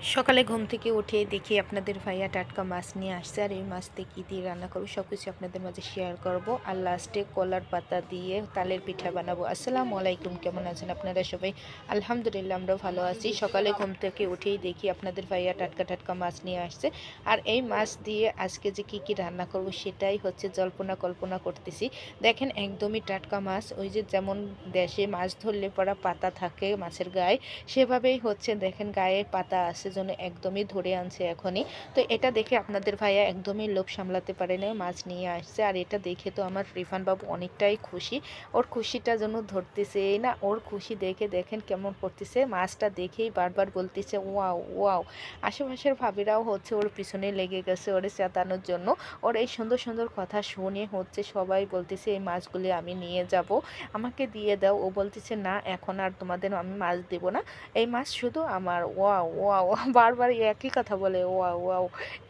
সকালে ঘুম থেকে উঠে দেখি আপনাদের ভাইয়া টাটকা মাছ নিয়ে আসছে, আর এই মাছতে কী দিয়ে রান্না করবো সব কিছু আপনাদের মাঝে শেয়ার করব। আর লাস্টে কলার পাতা দিয়ে তালের পিঠা বানাবো। আসসালামু আলাইকুম, কেমন আছেন আপনারা সবাই? আলহামদুলিল্লাহ, আমরা ভালো আছি। সকালে ঘুম থেকে উঠেই দেখি আপনাদের ভাইয়া টাটকা টাটকা মাছ নিয়ে আসছে, আর এই মাছ দিয়ে আজকে যে কী কী রান্না করব সেটাই হচ্ছে জল্পনা কল্পনা করতেছি। দেখেন একদমই টাটকা মাছ, ওই যে যেমন দেশে মাছ ধরলে পরা পাতা থাকে মাছের গায়ে, সেভাবেই হচ্ছে দেখেন গায়ে পাতা আছে জন্য একদমই ধরে আনছে এখনই। তো এটা দেখে আপনাদের ভাইয়া একদমই লোভ সামলাতে পারে না, মাছ নিয়ে আসছে। আর এটা দেখে তো আমার রিফান বাবু অনেকটাই খুশি, ওর খুশিটা যেন ধরতেছে না। ওর খুশি দেখে দেখেন কেমন করতেছে, মাছটা দেখেই বারবার বলতেছে ওয়াও ওয়াও। আশেপাশের ভাবিরাও হচ্ছে ওর পিছনে লেগে গেছে ওরে চেতানোর জন্য। ওর এই সুন্দর সুন্দর কথা শুনে হচ্ছে সবাই বলতেছে এই মাছগুলি আমি নিয়ে যাব, আমাকে দিয়ে দাও। ও বলতেছে না, এখন আর তোমাদের আমি মাছ দেবো না, এই মাছ শুধু আমার। ওয়াও ওয়াও, বারবার একই কথা বলে ওয়াও ওয়াও।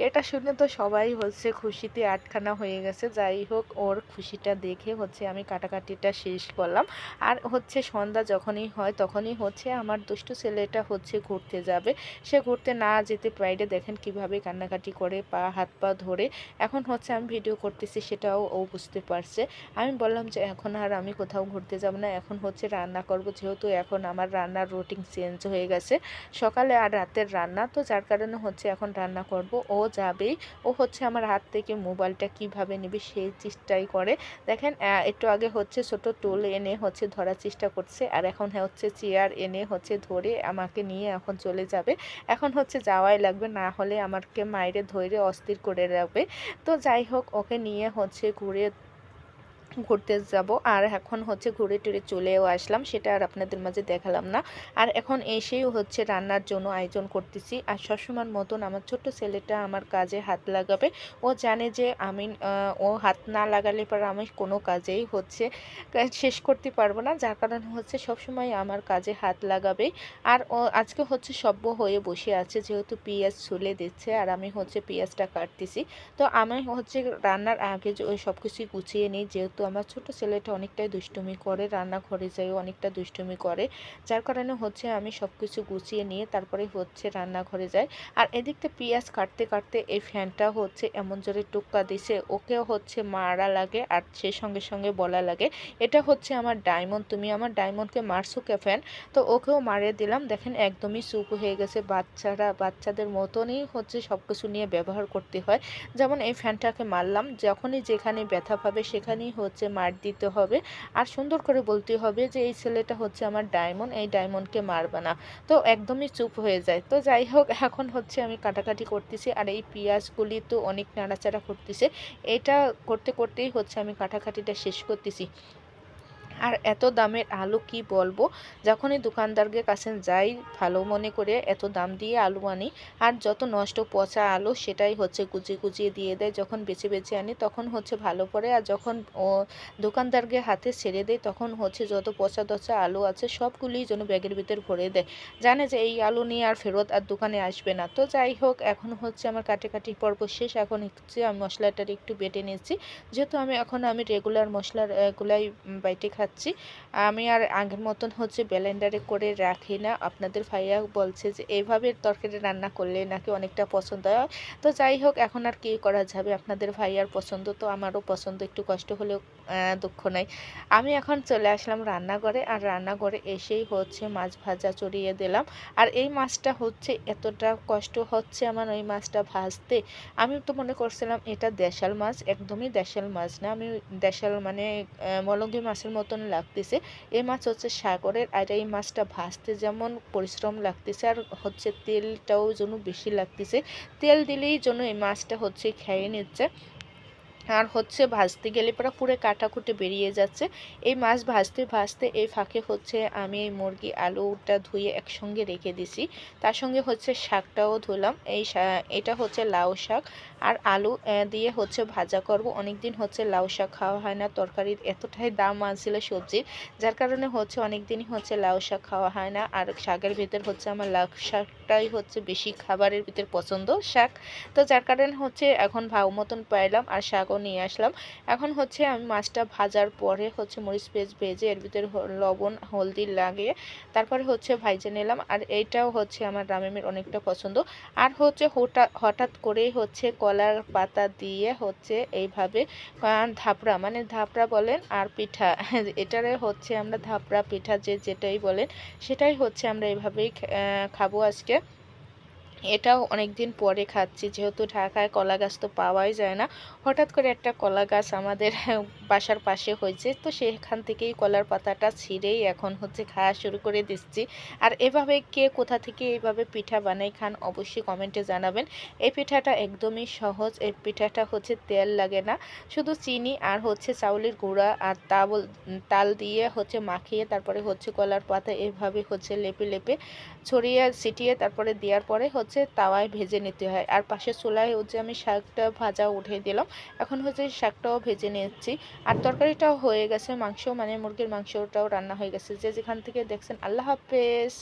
এটা শুনে তো সবাই হচ্ছে খুশিতে আটখানা হয়ে গেছে। যাই হোক, ওর খুশিটা দেখে হচ্ছে আমি কাটাকাটিটা শেষ করলাম। আর হচ্ছে সন্ধ্যা যখনই হয় তখনই হচ্ছে আমার দুষ্টু ছেলেটা হচ্ছে ঘুরতে যাবে। সে ঘুরতে না যেতে পারলে দেখেন কিভাবে কান্নাকাটি করে পা হাত পা ধরে। এখন হচ্ছে আমি ভিডিও করতেছি সেটাও ও বুঝতে পারছে। আমি বললাম যে এখন আর আমি কোথাও ঘুরতে যাব না, এখন হচ্ছে রান্না করব, যেহেতু এখন আমার রান্নার রুটিন চেঞ্জ হয়ে গেছে, সকালে আর রাতের রান্না, তো যার কারণে হচ্ছে এখন রান্না করব। ও যাবেই, ও হচ্ছে আমার হাত থেকে মোবাইলটা কিভাবে নেবে সেই চেষ্টাই করে। দেখেন একটু আগে হচ্ছে ছোট টুল এনে হচ্ছে ধরার চেষ্টা করছে, আর এখন হচ্ছে চেয়ার এনে হচ্ছে ধরে আমাকে নিয়ে এখন চলে যাবে। এখন হচ্ছে যাওয়াই লাগবে, না হলে আমাকে মাইরে ধরে অস্থির করে রাখবে। তো যাই হোক, ওকে নিয়ে হচ্ছে ঘুরতে যাব। আর এখন হচ্ছে ঘুরে টুরে চলেও আসলাম, সেটা আর আপনাদের মাঝে দেখালাম না। আর এখন এসেও হচ্ছে রান্নার জন্য আয়োজন করতেছি। আর সবসময়ের মতন আমার ছোট্ট ছেলেটা আমার কাজে হাত লাগাবে। ও জানে যে আমি ও হাত না লাগালে পর আমি কোনো কাজেই হচ্ছে কাজ শেষ করতে পারবো না, যার কারণে হচ্ছে সবসময় আমার কাজে হাত লাগাবে। আর ও আজকে হচ্ছে সভ্য হয়ে বসে আছে, যেহেতু পেঁয়াজ ছুলে দিচ্ছে আর আমি হচ্ছে পেঁয়াজটা কাটতেছি। তো আমি হচ্ছে রান্নার আগে ওই সব কিছুই গুছিয়ে নিই, যেহেতু আমার ছোট ছেলেটা অনেকটাই দুষ্টুমি করে, রান্নাঘরে যাই অনেকটা দুষ্টুমি করে, যার কারণে হচ্ছে আমি সব কিছু গুছিয়ে নিয়ে তারপরে হচ্ছে রান্নাঘরে যাই। আর এদিকটা পেঁয়াজ কাটতে কাটতে এই ফ্যানটা হচ্ছে এমন জোরে টুক্কা দিছে, ওকেও হচ্ছে মারা লাগে আর সে সঙ্গে সঙ্গে বলা লাগে এটা হচ্ছে আমার ডায়মন্ড, তুমি আমার ডায়মন্ডকে মারছো কে ফ্যান। তো ওকেও মারিয়ে দিলাম। দেখেন একদমই চুপ হয়ে গেছে, বাচ্চারা বাচ্চাদের মতনই হচ্ছে সব কিছু নিয়ে ব্যবহার করতে হয়। যেমন এই ফ্যানটাকে মারলাম, যখনই যেখানে ব্যথা পাবে সেখানেই হচ্ছে মার দিতে হবে। আর সুন্দর করে বলতে হবে যে এই ছেলেটা হচ্ছে আমার ডায়মন্ড, এই ডায়মন্ডকে মারবে না। তো একদমই চুপ হয়ে যায়। তো যাই হোক, এখন হচ্ছে আমি কাটাকাটি করতেছি, আর এই পেঁয়াজগুলি তো অনেক নাড়াচাড়া করতেছে। এটা করতে করতেই হচ্ছে আমি কাটাকাটিটা শেষ করতেছি। আর এত দামের আলু কি বলবো, যখনই দোকানদারদের কাছে যাই ভালো মনে করে এত দাম দিয়ে আলু আনি, আর যত নষ্ট পচা আলু সেটাই হচ্ছে গুছিয়ে গুছিয়ে দিয়ে দেয়। যখন বেছে বেছে আনি তখন হচ্ছে ভালো পড়ে, আর যখন ও দোকানদারকে হাতে ছেড়ে দেয় তখন হচ্ছে যত পচা তচা আলু আছে সবগুলিই যেন ব্যাগের ভিতর ভরে দেয়, জানে যে এই আলু নিয়ে আর ফেরত আর দোকানে আসবে না। তো যাই হোক, এখন হচ্ছে আমার কাটাকাটি পর্ব শেষ। এখন হচ্ছে আমি মশলাটা একটু বেটে নিচ্ছি, যেহেতু আমি রেগুলার মশলার এগুলাই বাইটে খাচ্ছি। আমি আর আগের মতন হচ্ছে ব্লেন্ডারে করে রাখি না। আপনাদের ভাইয়া বলছে যে এইভাবে তরকারি রান্না করলে নাকি অনেকটা পছন্দ হয়। তো যাই হোক, এখন আর কী করা যাবে, আপনাদের ভাইয়ার পছন্দ তো আমারও পছন্দ, একটু কষ্ট হলেও দুঃখ নাই। আমি এখন চলে আসলাম রান্নাঘরে, আর রান্নাঘরে এসেই হচ্ছে মাছ ভাজা চড়িয়ে দিলাম। আর এই মাছটা হচ্ছে এতটা কষ্ট হচ্ছে আমার ওই মাছটা ভাজতে। আমি তো মনে করছিলাম এটা দেশাল মাছ, একদমই দেশাল মাছ না। আমি দেশাল মানে মলঙ্গি মাছের মতন লাগতেছে। এই মাছ হচ্ছে সাগরের, আর এই মাছটা ভাজতে যেমন পরিশ্রম লাগতেছে আর হচ্ছে তেলটাও যেন বেশি লাগতেছে। তেল দিলেই যেন এই মাছটা হচ্ছে খেয়ে নিচ্ছে, আর হচ্ছে ভাজতে গেলে পুরো কাটাকুটি বেরিয়ে যাচ্ছে। এই মাছ ভাজতে ভাজতে এই ফাঁকে হচ্ছে আমি এই মুরগি আলুটা ধুয়ে একসঙ্গে রেখে দিছি, তার সঙ্গে হচ্ছে শাকটাও ধুলাম। এটা হচ্ছে লাউ শাক আর আলু দিয়ে হচ্ছে ভাজা করব। অনেক দিন হচ্ছে লাউ শাক খাওয়া হয় না, তরকারির এতটাই দাম আসছিল সবজির, যার কারণে হচ্ছে অনেক দিনই হচ্ছে লাউ শাক খাওয়া হয় না। আর শাকের ভিতর হচ্ছে আমার লাউ শাকটাই হচ্ছে বেশি খাবারের ভিতর পছন্দ শাক। তো যার কারণে হচ্ছে এখন ভাও মতন পাইলাম, আর শাকও নিয়ে আসলাম। এখন হচ্ছে আমি মাছটা ভাজার পরে হচ্ছে মরিচ পেঁয়াজ ভেজে এর ভিতরে লবণ হলদি লাগিয়ে তারপরে হচ্ছে ভাইজে নিলাম। আর এইটাও হচ্ছে আমার রামেমের অনেকটা পছন্দ। আর হচ্ছে হঠাৎ করেই হচ্ছে কলার পাতা দিয়ে হচ্ছে এইভাবে ধাপড়া, মানে ধাপড়া বলেন আর পিঠা এটারে হচ্ছে আমরা ধাপড়া পিঠা যেটাই বলেন সেটাই হচ্ছে আমরা এইভাবেই খাবো আজকে। এটাও অনেক দিন পরে খাচ্ছি, যেহেতু ঢাকায় কলা গাছ তো পাওয়াই যায় না। হঠাৎ করে একটা কলা গাছ আমাদের বাসার পাশে হয়েছে, তো সেখান থেকেই কলার পাতাটা ছিঁড়েই এখন হচ্ছে খাওয়া শুরু করে দিচ্ছি। আর এভাবে কে কোথা থেকে এইভাবে পিঠা বানাই খান অবশ্যই কমেন্টে জানাবেন। এই পিঠাটা একদমই সহজ। এই পিঠাটা হচ্ছে তেল লাগে না, শুধু চিনি আর হচ্ছে চাউলের গুঁড়া আর তাল দিয়ে হচ্ছে মাখিয়ে তারপরে হচ্ছে কলার পাতা এভাবে হচ্ছে লেপে লেপে ছড়িয়ে ছিটিয়ে তারপরে দেওয়ার পরে হচ্ছে তাওয়ায় ভেজে নিতে হয়। আর পাশে চুলায় হচ্ছে আমি শাকটা ভাজা উঠিয়ে দিলাম, এখন হচ্ছে শাকটাও ভেজে নিচ্ছি। আর তরকারিটাও হয়ে গেছে, মাংস মানে মুরগির মাংসটাও রান্না হয়ে গেছে। যে যেখান থেকে দেখছেন আল্লাহ হাফেজ।